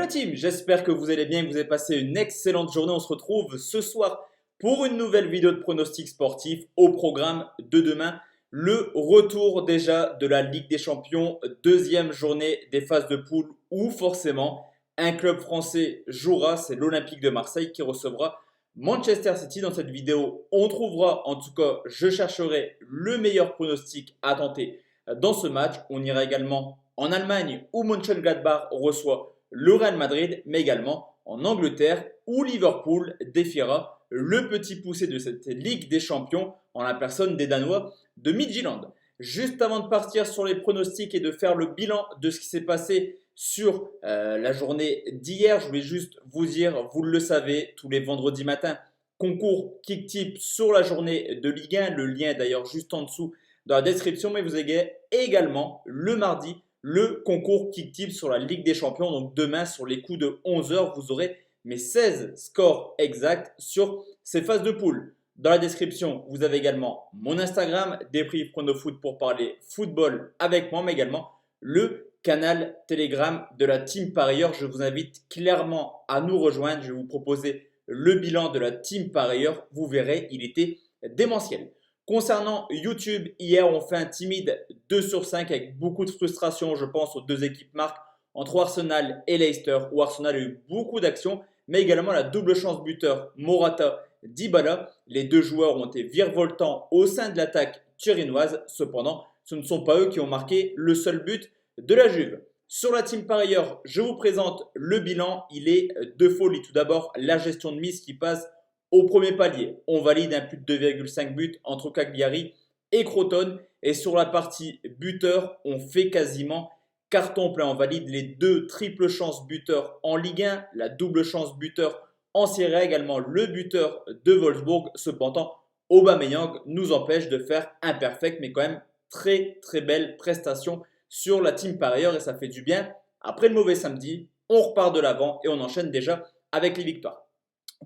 la team, j'espère que vous allez bien, que vous avez passé une excellente journée. On se retrouve ce soir pour une nouvelle vidéo de pronostic sportif au programme de demain. Le retour déjà de la Ligue des Champions, deuxième journée des phases de poule où forcément un club français jouera, c'est l'Olympique de Marseille qui recevra Manchester City. Dans cette vidéo, on trouvera, en tout cas, je chercherai le meilleur pronostic à tenter dans ce match. On ira également en Allemagne où Mönchengladbach reçoit le Real Madrid, mais également en Angleterre où Liverpool défiera le petit poussé de cette Ligue des Champions en la personne des Danois de Midtjylland. Juste avant de partir sur les pronostics et de faire le bilan de ce qui s'est passé sur la journée d'hier, je voulais juste vous dire, vous le savez, tous les vendredis matins, concours Kick Tip sur la journée de Ligue 1. Le lien est d'ailleurs juste en dessous dans la description, mais vous avez également le mardi le concours Kick Tip sur la Ligue des Champions. Donc demain, sur les coups de 11h, vous aurez mes 16 scores exacts sur ces phases de poule. Dans la description, vous avez également mon Instagram, Débrief Pronofoot pour parler football avec moi, mais également le canal Telegram de la Team Parieur. Je vous invite clairement à nous rejoindre. Je vais vous proposer le bilan de la Team Parieur. Vous verrez, il était démentiel. Concernant YouTube, hier on fait un timide 2 sur 5 avec beaucoup de frustration, je pense aux deux équipes marques entre Arsenal et Leicester où Arsenal a eu beaucoup d'actions, mais également la double chance buteur Morata-Dybala. Les deux joueurs ont été virevoltants au sein de l'attaque turinoise, cependant ce ne sont pas eux qui ont marqué le seul but de la Juve. Sur la team par ailleurs, je vous présente le bilan, il est de folie. Tout d'abord, la gestion de mise qui passe au premier palier. On valide un plus de 2,5 buts entre Cagliari et Crotone. Et sur la partie buteur, on fait quasiment carton plein. On valide les deux triples chances buteurs en Ligue 1, la double chance buteur en Serie A, également le buteur de Wolfsburg. Cependant, Aubameyang nous empêche de faire un perfect, mais quand même très très belle prestation sur la team par ailleurs et ça fait du bien. Après le mauvais samedi, on repart de l'avant et on enchaîne déjà avec les victoires.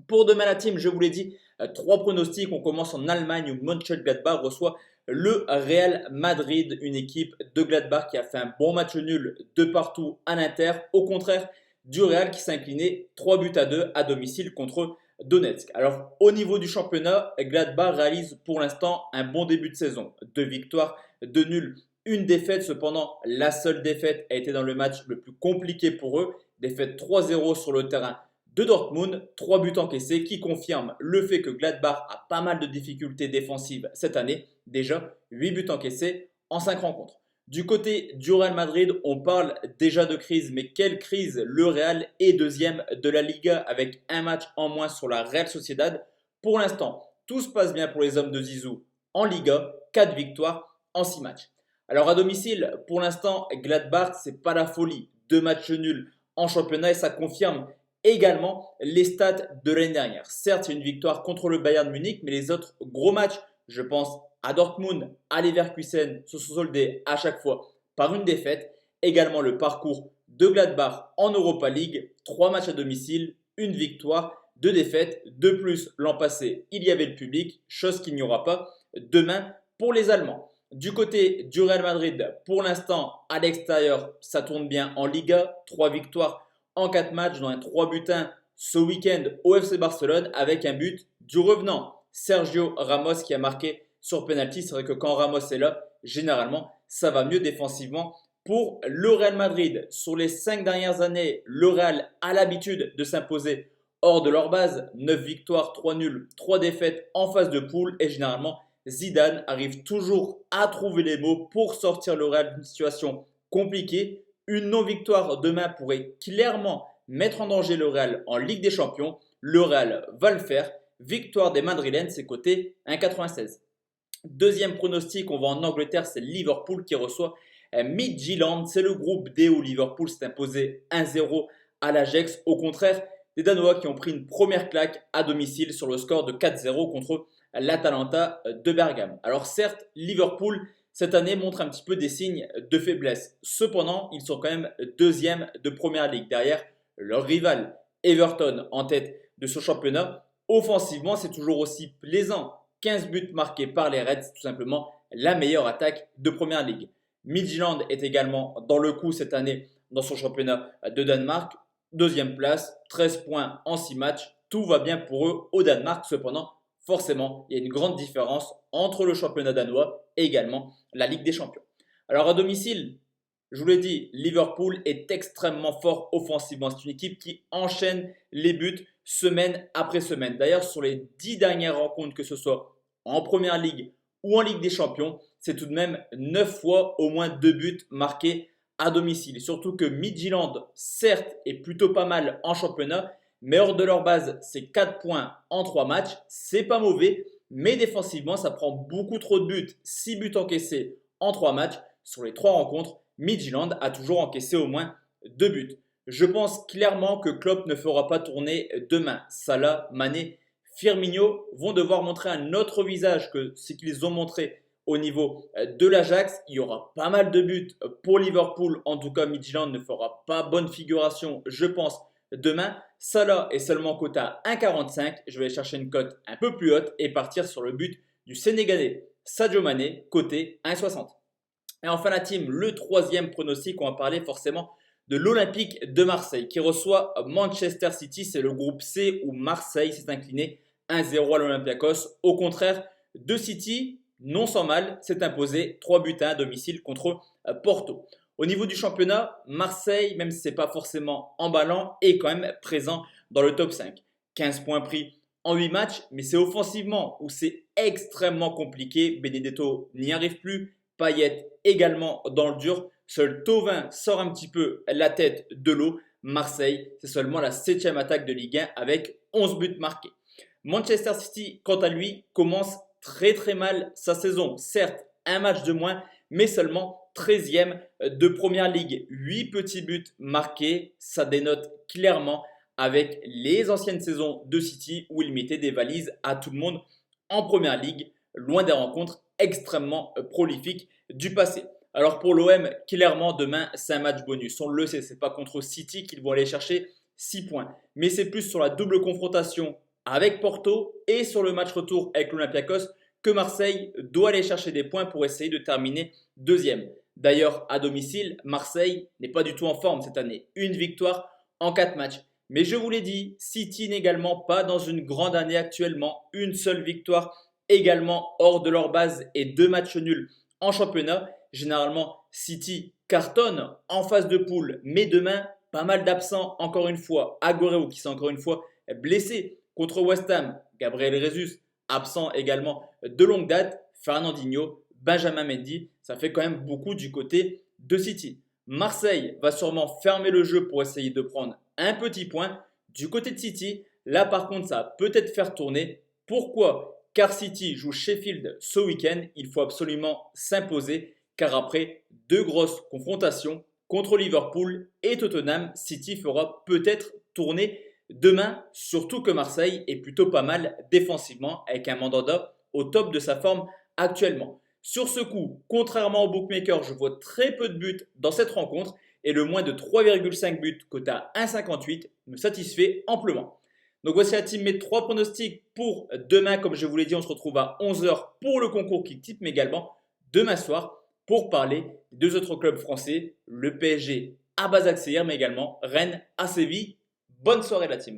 Pour demain la team, je vous l'ai dit, trois pronostics. On commence en Allemagne où Mönchengladbach reçoit le Real Madrid, une équipe de Gladbach qui a fait un bon match nul de partout à l'Inter. Au contraire du Real qui s'est incliné 3-2 à domicile contre Donetsk. Alors au niveau du championnat, Gladbach réalise pour l'instant un bon début de saison. 2 victoires, 2 nuls, une défaite. Cependant, la seule défaite a été dans le match le plus compliqué pour eux. Défaite 3-0 sur le terrain de Dortmund, 3 buts encaissés qui confirment le fait que Gladbach a pas mal de difficultés défensives cette année. Déjà, 8 buts encaissés en 5 rencontres. Du côté du Real Madrid, on parle déjà de crise, mais quelle crise! Le Real est deuxième de la Liga avec un match en moins sur la Real Sociedad. Pour l'instant, tout se passe bien pour les hommes de Zizou en Liga, 4 victoires en 6 matchs. Alors à domicile, pour l'instant, Gladbach, c'est pas la folie. 2 matchs nuls en championnat et ça confirme également les stats de l'année dernière. Certes, c'est une victoire contre le Bayern Munich, mais les autres gros matchs, je pense à Dortmund, à Leverkusen, se sont soldés à chaque fois par une défaite. Également le parcours de Gladbach en Europa League, 3 matchs à domicile, une victoire, 2 défaites. De plus, l'an passé, il y avait le public, chose qu'il n'y aura pas demain pour les Allemands. Du côté du Real Madrid, pour l'instant, à l'extérieur, ça tourne bien en Liga, 3 victoires en 4 matchs, dont un 3 buts 1 ce week-end au FC Barcelone avec un but du revenant Sergio Ramos qui a marqué sur penalty. C'est vrai que quand Ramos est là, généralement, ça va mieux défensivement pour le Real Madrid. Sur les 5 dernières années, le Real a l'habitude de s'imposer hors de leur base. 9 victoires, 3 nuls, 3 défaites en phase de poule et généralement, Zidane arrive toujours à trouver les mots pour sortir le Real d'une situation compliquée. Une non-victoire demain pourrait clairement mettre en danger le Real en Ligue des Champions. Le Real va le faire. Victoire des Madrilènes, c'est coté 1,96. Deuxième pronostic, on va en Angleterre, c'est Liverpool qui reçoit Midtjylland. C'est le groupe D où Liverpool s'est imposé 1-0 à l'Ajax. Au contraire, des Danois qui ont pris une première claque à domicile sur le score de 4-0 contre l'Atalanta de Bergame. Alors certes, Liverpool cette année montre un petit peu des signes de faiblesse. Cependant, ils sont quand même deuxième de première ligue derrière leur rival Everton en tête de ce championnat. Offensivement, c'est toujours aussi plaisant. 15 buts marqués par les Reds, tout simplement la meilleure attaque de première ligue. Midtjylland est également dans le coup cette année dans son championnat de Danemark. Deuxième place, 13 points en 6 matchs. Tout va bien pour eux au Danemark. Cependant, forcément, il y a une grande différence entre le championnat danois et également la Ligue des Champions. Alors à domicile, je vous l'ai dit, Liverpool est extrêmement fort offensivement. C'est une équipe qui enchaîne les buts semaine après semaine. D'ailleurs, sur les 10 dernières rencontres, que ce soit en Première Ligue ou en Ligue des Champions, c'est tout de même 9 fois au moins 2 buts marqués à domicile. Et surtout que Midtjylland, certes, est plutôt pas mal en championnat, mais hors de leur base, c'est 4 points en 3 matchs. C'est pas mauvais, mais défensivement, ça prend beaucoup trop de buts. 6 buts encaissés en 3 matchs. Sur les 3 rencontres, Midtjylland a toujours encaissé au moins 2 buts. Je pense clairement que Klopp ne fera pas tourner demain. Salah, Mané, Firmino vont devoir montrer un autre visage que ce qu'ils ont montré au niveau de l'Ajax. Il y aura pas mal de buts pour Liverpool. En tout cas, Midtjylland ne fera pas bonne figuration, je pense, demain. Salah est seulement coté à 1,45. Je vais aller chercher une cote un peu plus haute et partir sur le but du Sénégalais Sadio Mané, coté 1,60. Et enfin la team, le troisième pronostic, on va parler forcément de l'Olympique de Marseille qui reçoit Manchester City. C'est le groupe C où Marseille s'est incliné 1-0 à l'Olympiakos. Au contraire de City, non sans mal, s'est imposé 3 buts à 1 à domicile contre Porto. Au niveau du championnat, Marseille, même si ce n'est pas forcément emballant, est quand même présent dans le top 5. 15 points pris en 8 matchs, mais c'est offensivement où c'est extrêmement compliqué. Benedetto n'y arrive plus. Payet également dans le dur. Seul Thauvin sort un petit peu la tête de l'eau. Marseille, c'est seulement la 7e attaque de Ligue 1 avec 11 buts marqués. Manchester City, quant à lui, commence très très mal sa saison. Certes, un match de moins, mais seulement 13e de Première Ligue. 8 petits buts marqués, ça dénote clairement avec les anciennes saisons de City où il mettait des valises à tout le monde en Première Ligue, loin des rencontres extrêmement prolifiques du passé. Alors pour l'OM, clairement demain c'est un match bonus. On le sait, c'est pas contre City qu'ils vont aller chercher 6 points. Mais c'est plus sur la double confrontation avec Porto et sur le match retour avec l'Olympiakos que Marseille doit aller chercher des points pour essayer de terminer deuxième. D'ailleurs, à domicile, Marseille n'est pas du tout en forme cette année. Une victoire en 4 matchs. Mais je vous l'ai dit, City n'est également pas dans une grande année actuellement. Une seule victoire également hors de leur base et 2 matchs nuls en championnat. Généralement, City cartonne en phase de poule, mais demain, pas mal d'absents encore une fois. Agüero qui s'est encore une fois blessé contre West Ham. Gabriel Jesus absent également de longue date. Fernandinho, Benjamin Mendy, ça fait quand même beaucoup du côté de City. Marseille va sûrement fermer le jeu pour essayer de prendre un petit point. Du côté de City, là par contre, ça va peut-être faire tourner. Pourquoi ? Car City joue Sheffield ce week-end. Il faut absolument s'imposer car après 2 grosses confrontations contre Liverpool et Tottenham, City fera peut-être tourner demain, surtout que Marseille est plutôt pas mal défensivement avec un Mandanda au top de sa forme actuellement. Sur ce coup, contrairement au bookmaker, je vois très peu de buts dans cette rencontre et le moins de 3,5 buts coté à 1,58 me satisfait amplement. Donc voici la team, mes 3 pronostics pour demain. Comme je vous l'ai dit, on se retrouve à 11 h pour le concours Kicktip, mais également demain soir pour parler des 2 autres clubs français, le PSG à Basaksehir, mais également Rennes à Séville. Bonne soirée la team.